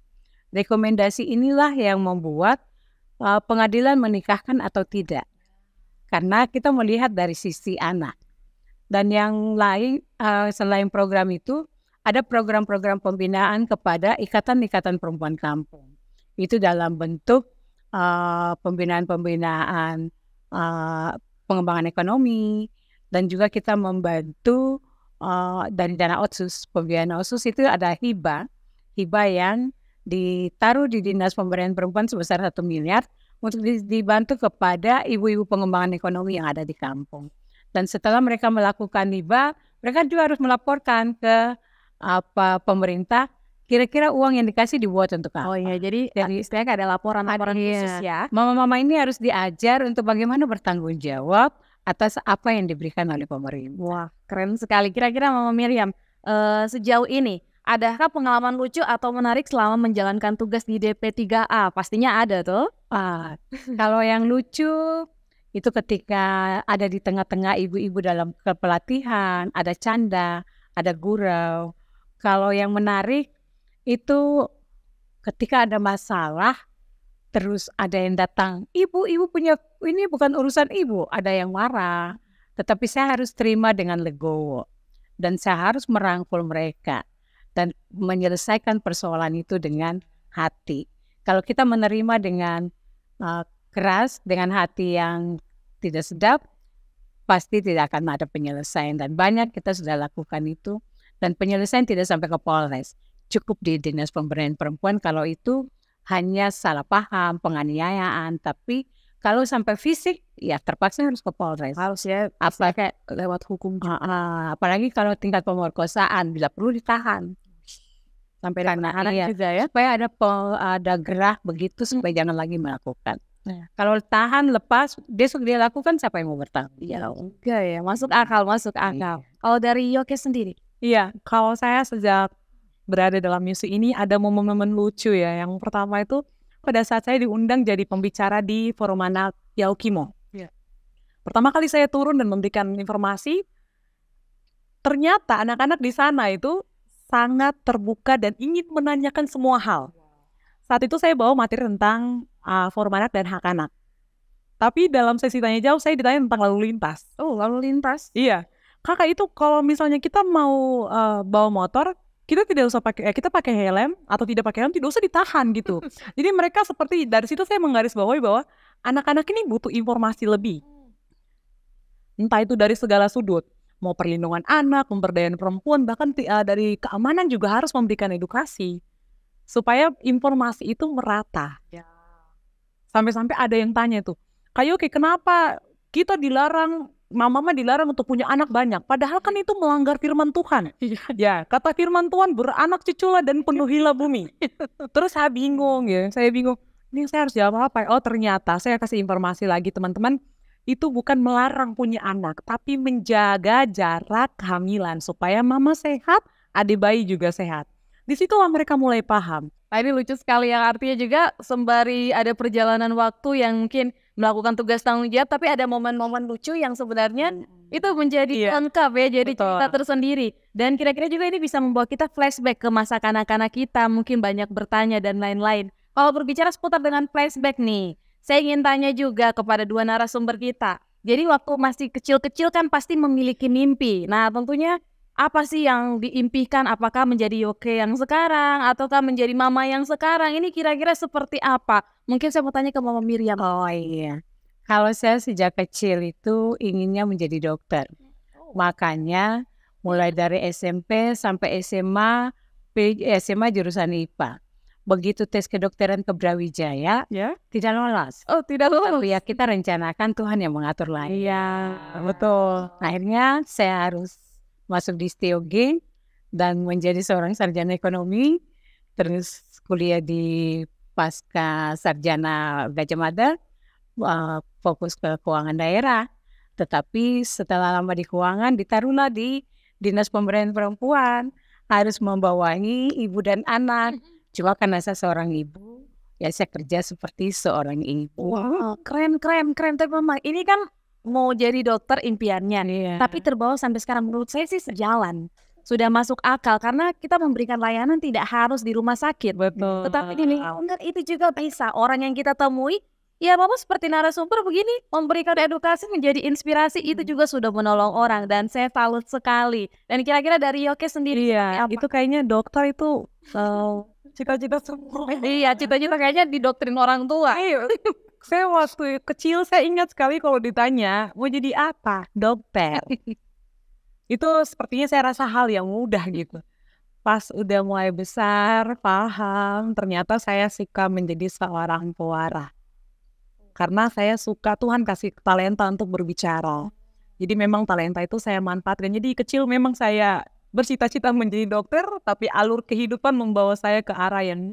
Rekomendasi inilah yang membuat pengadilan menikahkan atau tidak. Karena kita melihat dari sisi anak. Dan yang lain selain program itu, ada program-program pembinaan kepada ikatan-ikatan perempuan kampung. Itu dalam bentuk pembinaan-pembinaan pengembangan ekonomi, dan juga kita membantu dari dana otsus. Pembiayaan otsus itu ada hibah yang ditaruh di Dinas Pemberdayaan Perempuan sebesar 1 miliar untuk dibantu kepada ibu-ibu pengembangan ekonomi yang ada di kampung. Dan setelah mereka melakukan hibah, mereka juga harus melaporkan ke pemerintah, kira-kira uang yang dikasih dibuat untuk apa. Oh iya, jadi istilahnya ada laporan khusus ya. Mama-mama ini harus diajar untuk bagaimana bertanggung jawab atas apa yang diberikan oleh pemerintah. Wah, keren sekali. Kira-kira Mama Miriam, sejauh ini adakah pengalaman lucu atau menarik selama menjalankan tugas di DP3A? Pastinya ada tuh. Kalau yang lucu itu ketika ada di tengah-tengah ibu-ibu dalam kepelatihan, ada canda, ada gurau. Kalau yang menarik itu ketika ada masalah, terus ada yang datang, ibu punya, ini bukan urusan ibu, ada yang marah. Tetapi saya harus terima dengan legowo. Dan saya harus merangkul mereka. Dan menyelesaikan persoalan itu dengan hati. Kalau kita menerima dengan keras, dengan hati yang tidak sedap, pasti tidak akan ada penyelesaian. Dan banyak kita sudah lakukan itu. Dan penyelesaian tidak sampai ke Polres. Cukup di Dinas Pemberdayaan Perempuan kalau itu hanya salah paham, penganiayaan, tapi Kalau sampai fisik, ya terpaksa harus ke Polres. Harus ya, Apalagi kayak lewat hukum. apalagi kalau tingkat pemerkosaan, bila perlu ditahan. Sampai Karena anak juga ya. supaya ada gerah begitu supaya jangan lagi melakukan. Nah. Kalau tahan lepas, besok dia lakukan, siapa yang mau bertanggung? Ya enggak ya, masuk akal. Kalau dari Yoke sendiri? Iya, kalau saya sejak berada dalam musik ini ada momen-momen lucu ya. Yang pertama itu pada saat saya diundang jadi pembicara di Forum Anak Yaukimo. Iya. Pertama kali saya turun dan memberikan informasi, ternyata anak-anak di sana itu sangat terbuka dan ingin menanyakan semua hal. Saat itu saya bawa materi tentang Forum Anak dan hak anak. Tapi dalam sesi tanya jawab saya ditanya tentang lalu lintas. Oh, lalu lintas? Iya. Kakak, itu kalau misalnya kita mau bawa motor, kita tidak usah kita pakai helm atau tidak pakai helm tidak usah ditahan gitu. Jadi mereka seperti, dari situ saya menggarisbawahi bahwa anak-anak ini butuh informasi lebih. Entah itu dari segala sudut, mau perlindungan anak, pemberdayaan perempuan, bahkan dari keamanan juga harus memberikan edukasi supaya informasi itu merata. Ya. Sampai-sampai ada yang tanya tuh, Kak Yoke, kenapa kita dilarang, mama dilarang untuk punya anak banyak, padahal kan itu melanggar firman Tuhan. Ya, kata firman Tuhan, beranak cuculah dan penuhilah bumi. Terus saya bingung, ini saya harus jawab apa? Oh, ternyata saya kasih informasi lagi teman-teman, itu bukan melarang punya anak, tapi menjaga jarak kehamilan supaya mama sehat, adik bayi juga sehat. Disitulah mereka mulai paham. Nah, ini lucu sekali, yang artinya juga sembari ada perjalanan waktu yang mungkin melakukan tugas tanggung jawab, tapi ada momen-momen lucu yang sebenarnya itu menjadi lengkap ya, jadi cerita tersendiri. Dan kira-kira juga ini bisa membawa kita flashback ke masa kanak-kanak kita, mungkin banyak bertanya dan lain-lain. Kalau berbicara seputar dengan flashback nih, saya ingin tanya juga kepada dua narasumber kita. Jadi waktu masih kecil-kecil kan pasti memiliki mimpi. Nah, tentunya apa sih yang diimpikan? Apakah menjadi Yoke yang sekarang ataukah menjadi mama yang sekarang? Ini kira-kira seperti apa? Mungkin saya mau tanya ke Mama Miriam. Oh iya, kalau saya sejak kecil itu inginnya menjadi dokter. Makanya mulai dari SMP sampai SMA jurusan IPA. Begitu tes kedokteran ke Brawijaya, tidak lolos. Oh, tidak lolos. Tapi ya kita rencanakan, Tuhan yang mengatur lain. Iya, betul. Akhirnya saya harus masuk di STIOG dan menjadi seorang sarjana ekonomi, terus kuliah di pasca sarjana Gajah Mada, fokus ke keuangan daerah. Tetapi setelah lama di keuangan, ditaruhlah di Dinas Pemberdayaan Perempuan, harus membawahi ibu dan anak. Cuma karena saya seorang ibu, ya saya kerja seperti seorang ibu. Wow, keren. Tapi Mama, ini kan mau jadi dokter impiannya, tapi terbawa sampai sekarang. Menurut saya sih sejalan, sudah masuk akal karena kita memberikan layanan tidak harus di rumah sakit. Betul. Tetapi di lingkungan itu juga bisa. Orang yang kita temui, ya Mama seperti narasumber begini, memberikan edukasi, menjadi inspirasi, itu juga sudah menolong orang dan saya salut sekali. Dan kira-kira dari Yoke sendiri, itu kayaknya dokter itu cita-cita semua. Iya, cita-cita kayaknya didoktrin orang tua. Saya waktu kecil saya ingat sekali kalau ditanya mau jadi apa, dokter. Itu sepertinya saya rasa hal yang mudah gitu. Pas udah mulai besar, paham, ternyata saya suka menjadi seorang pewarah. Karena saya suka, Tuhan kasih talenta untuk berbicara. Jadi memang talenta itu saya manfaatkan. Jadi kecil memang saya bercita-cita menjadi dokter, tapi alur kehidupan membawa saya ke arah yang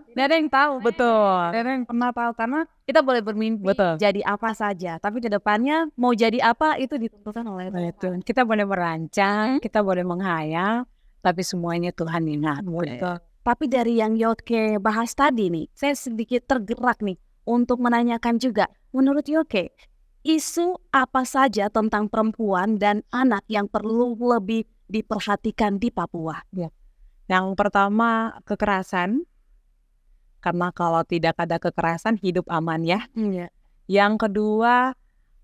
tidak ada yang tahu. Betul. Tidak ada yang pernah tahu, karena kita boleh bermimpi jadi apa saja, tapi ke depannya mau jadi apa itu ditentukan oleh Tuhan. Kita boleh merancang, kita boleh menghayal, tapi semuanya Tuhan yang ngatur. Tapi dari yang Yoke bahas tadi nih, saya sedikit tergerak nih untuk menanyakan juga, menurut Yoke, isu apa saja tentang perempuan dan anak yang perlu lebih diperhatikan di Papua? Yang pertama, kekerasan. Karena kalau tidak ada kekerasan, hidup aman ya. Yang kedua,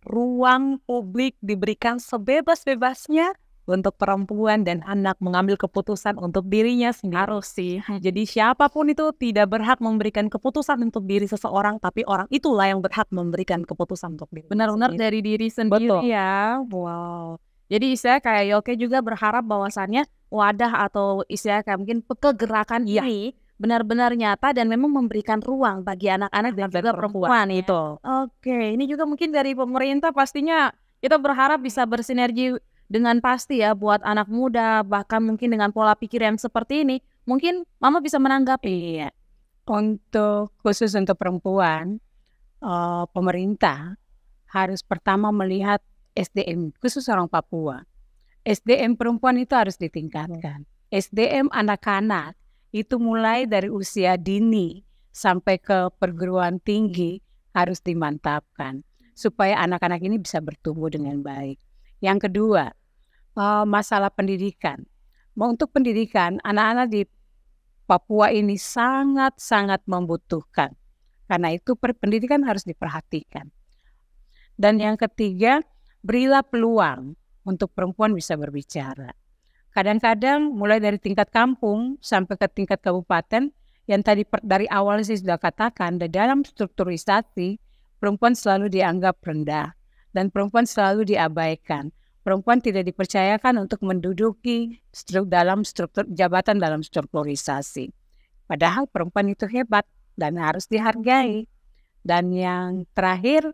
ruang publik diberikan sebebas-bebasnya untuk perempuan dan anak mengambil keputusan untuk dirinya sendiri. Harus sih. Jadi siapapun itu tidak berhak memberikan keputusan untuk diri seseorang, tapi orang itulah yang berhak memberikan keputusan untuk diri. Benar-benar dari diri sendiri. Betul. Ya. Wow. Jadi istilah kayak Yoke juga berharap bahwasannya wadah atau istilah kayak mungkin kegerakan ini benar-benar nyata dan memang memberikan ruang bagi anak-anak dan juga perempuan itu. Oke, ini juga mungkin dari pemerintah pastinya kita berharap bisa bersinergi dengan pasti ya buat anak muda, bahkan mungkin dengan pola pikir yang seperti ini. Mungkin Mama bisa menanggapi. Iya. Untuk khusus untuk perempuan, pemerintah harus pertama melihat SDM, khusus orang Papua. SDM perempuan itu harus ditingkatkan. SDM anak-anak itu mulai dari usia dini sampai ke perguruan tinggi harus dimantapkan supaya anak-anak ini bisa bertumbuh dengan baik. Yang kedua, masalah pendidikan. Untuk pendidikan, anak-anak di Papua ini sangat-sangat membutuhkan. Karena itu pendidikan harus diperhatikan. Dan yang ketiga, berilah peluang untuk perempuan bisa berbicara. Kadang-kadang mulai dari tingkat kampung sampai ke tingkat kabupaten, yang tadi dari awal saya sudah katakan, dalam strukturisasi, perempuan selalu dianggap rendah dan perempuan selalu diabaikan. Perempuan tidak dipercayakan untuk menduduki jabatan dalam strukturisasi. Padahal perempuan itu hebat dan harus dihargai. Dan yang terakhir,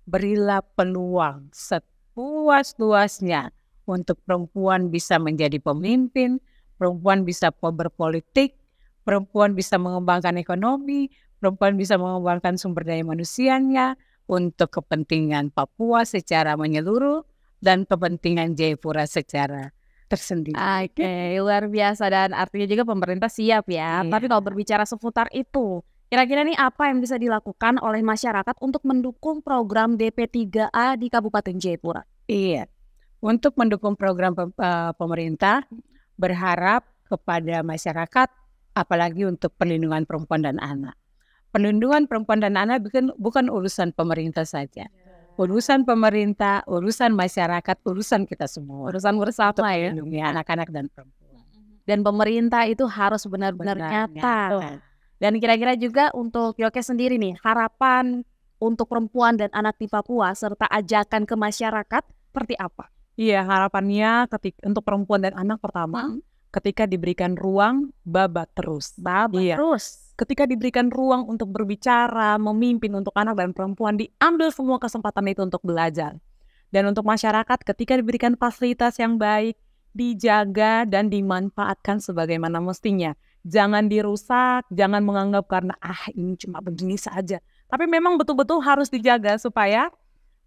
berilah peluang seluas-luasnya untuk perempuan bisa menjadi pemimpin, perempuan bisa berpolitik, perempuan bisa mengembangkan ekonomi, perempuan bisa mengembangkan sumber daya manusianya untuk kepentingan Papua secara menyeluruh dan kepentingan Jayapura secara tersendiri. Oke, luar biasa dan artinya juga pemerintah siap ya. Tapi kalau berbicara seputar itu, kira-kira nih apa yang bisa dilakukan oleh masyarakat untuk mendukung program DP3A di Kabupaten Jayapura? Iya, untuk mendukung program pemerintah, berharap kepada masyarakat, apalagi untuk perlindungan perempuan dan anak. Perlindungan perempuan dan anak bukan urusan pemerintah saja. Urusan pemerintah, urusan masyarakat, urusan kita semua. Urusan bersama ya. Melindungi anak-anak dan perempuan. Dan pemerintah itu harus benar-benar nyata. Dan kira-kira juga untuk Yoke sendiri nih, harapan untuk perempuan dan anak di Papua serta ajakan ke masyarakat seperti apa? Iya, harapannya untuk perempuan dan anak pertama, ketika diberikan ruang, babat terus. Terus. Ketika diberikan ruang untuk berbicara, memimpin untuk anak dan perempuan, diambil semua kesempatan itu untuk belajar. Dan untuk masyarakat, ketika diberikan fasilitas yang baik, dijaga dan dimanfaatkan sebagaimana mestinya. Jangan dirusak, jangan menganggap karena ini cuma begini saja. Tapi memang betul-betul harus dijaga supaya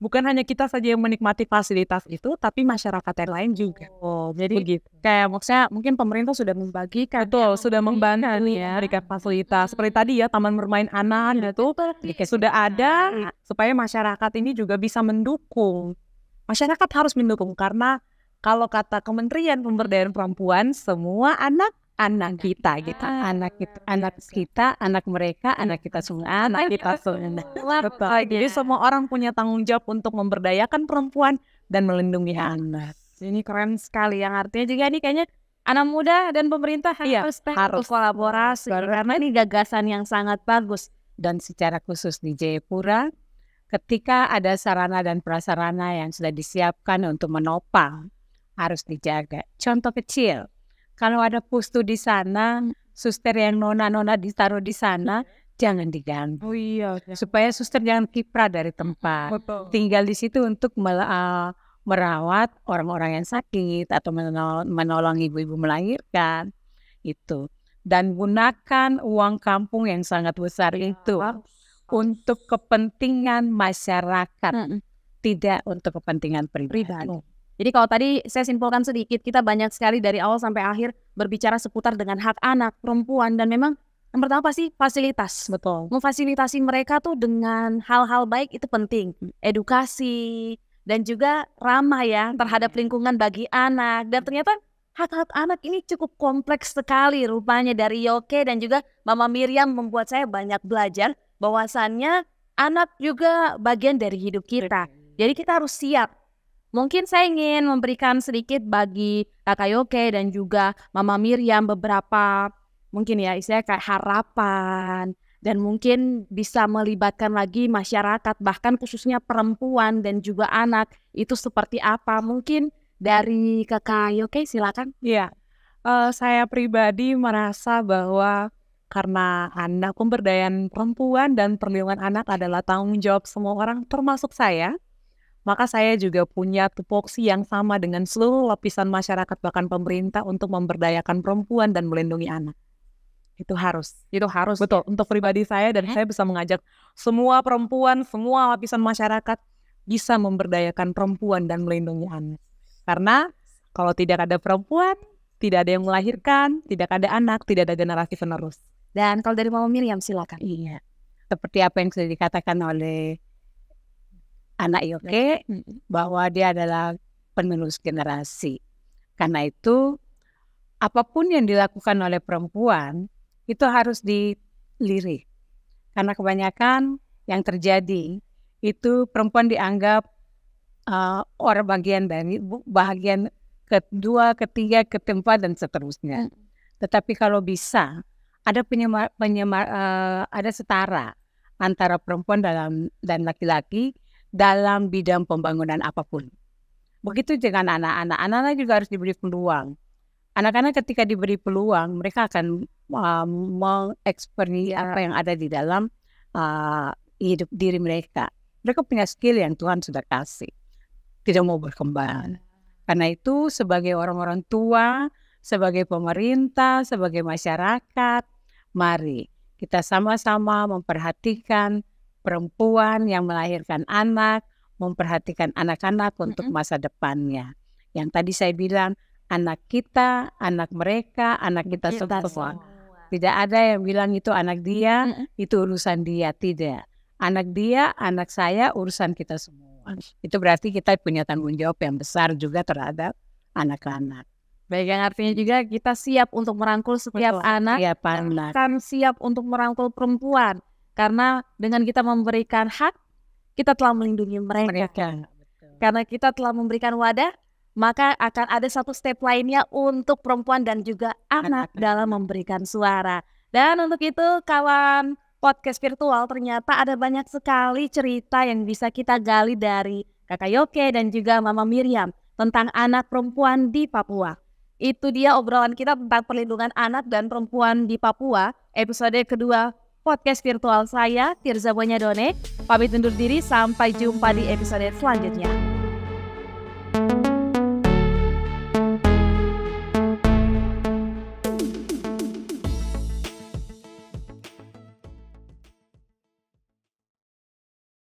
bukan hanya kita saja yang menikmati fasilitas itu, tapi masyarakat yang lain juga. Jadi begitu. Kayak maksudnya mungkin pemerintah sudah membagikan. Betul, sudah membantu ya, memberikan fasilitas. Seperti tadi ya, taman bermain anak itu sudah ada supaya masyarakat ini juga bisa mendukung. Masyarakat harus mendukung karena kalau kata Kementerian Pemberdayaan Perempuan, semua anak kita gitu. Anak kita, anak mereka, anak kita semua, anak kita semua. Jadi semua orang punya tanggung jawab untuk memberdayakan perempuan dan melindungi anak. Ini keren sekali, yang artinya juga ini kayaknya anak muda dan pemerintah harus kolaborasi karena ini gagasan yang sangat bagus. Dan secara khusus di Jayapura, ketika ada sarana dan prasarana yang sudah disiapkan untuk menopang, harus dijaga. Contoh kecil, kalau ada pustu di sana, suster yang nona-nona ditaruh di sana, jangan diganggu. Supaya suster jangan kiprah dari tempat. Tinggal di situ untuk merawat orang-orang yang sakit atau menolong ibu-ibu melahirkan. Itu. Dan gunakan uang kampung yang sangat besar itu untuk kepentingan masyarakat, tidak untuk kepentingan pribadi. Jadi kalau tadi saya simpulkan sedikit, kita banyak sekali dari awal sampai akhir berbicara seputar dengan hak anak, perempuan, dan memang yang pertama pasti fasilitas. Betul. Memfasilitasi mereka tuh dengan hal-hal baik itu penting. Edukasi dan juga ramah ya terhadap lingkungan bagi anak. Dan ternyata hak-hak anak ini cukup kompleks sekali rupanya. Dari Yoke dan juga Mama Miriam membuat saya banyak belajar bahwasannya anak juga bagian dari hidup kita. Jadi kita harus siap. Mungkin saya ingin memberikan sedikit bagi Kakak Yoke dan juga Mama Miriam beberapa mungkin ya istilahnya kayak harapan dan mungkin bisa melibatkan lagi masyarakat bahkan khususnya perempuan dan juga anak itu seperti apa. Mungkin dari Kakak Yoke silakan. Iya, saya pribadi merasa bahwa karena anak pemberdayaan perempuan dan perlindungan anak adalah tanggung jawab semua orang termasuk saya, maka saya juga punya tupoksi yang sama dengan seluruh lapisan masyarakat bahkan pemerintah untuk memberdayakan perempuan dan melindungi anak. Itu harus. Betul, untuk pribadi saya dan saya bisa mengajak semua perempuan, semua lapisan masyarakat bisa memberdayakan perempuan dan melindungi anak. Karena kalau tidak ada perempuan, tidak ada yang melahirkan, tidak ada anak, tidak ada generasi penerus. Dan kalau dari Mama Miriam silakan. Iya. Seperti apa yang sudah dikatakan oleh anak Yoke, bahwa dia adalah penerus generasi. Karena itu, apapun yang dilakukan oleh perempuan, itu harus dilirik. Karena kebanyakan yang terjadi, itu perempuan dianggap orang bagian kedua, ketiga, keempat, dan seterusnya. Tetapi kalau bisa, ada ada setara antara perempuan dan laki-laki dalam bidang pembangunan apapun. Begitu dengan anak-anak. Anak-anak juga harus diberi peluang. Anak-anak ketika diberi peluang, mereka akan mengeksplorasi apa yang ada di dalam hidup diri mereka. Mereka punya skill yang Tuhan sudah kasih. Tidak mau berkembang. Karena itu sebagai orang-orang tua, sebagai pemerintah, sebagai masyarakat, mari kita sama-sama memperhatikan perempuan yang melahirkan anak, memperhatikan anak-anak untuk masa depannya. Yang tadi saya bilang, anak kita, anak mereka, anak kita semua. Tidak ada yang bilang itu anak dia, itu urusan dia. Tidak. Anak dia, anak saya, urusan kita semua. Itu berarti kita punya tanggung jawab yang besar juga terhadap anak-anak. Baik, yang artinya juga kita siap untuk merangkul setiap anak, kan siap untuk merangkul perempuan. Karena dengan kita memberikan hak, kita telah melindungi mereka. Karena kita telah memberikan wadah, maka akan ada satu step lainnya untuk perempuan dan juga anak dalam memberikan suara. Dan untuk itu kawan podcast virtual, ternyata ada banyak sekali cerita yang bisa kita gali dari Kakak Yoke dan juga Mama Miriam tentang anak perempuan di Papua. Itu dia obrolan kita tentang perlindungan anak dan perempuan di Papua, episode kedua podcast virtual saya, Tirza Bonyadone. Pamit undur diri, sampai jumpa di episode selanjutnya.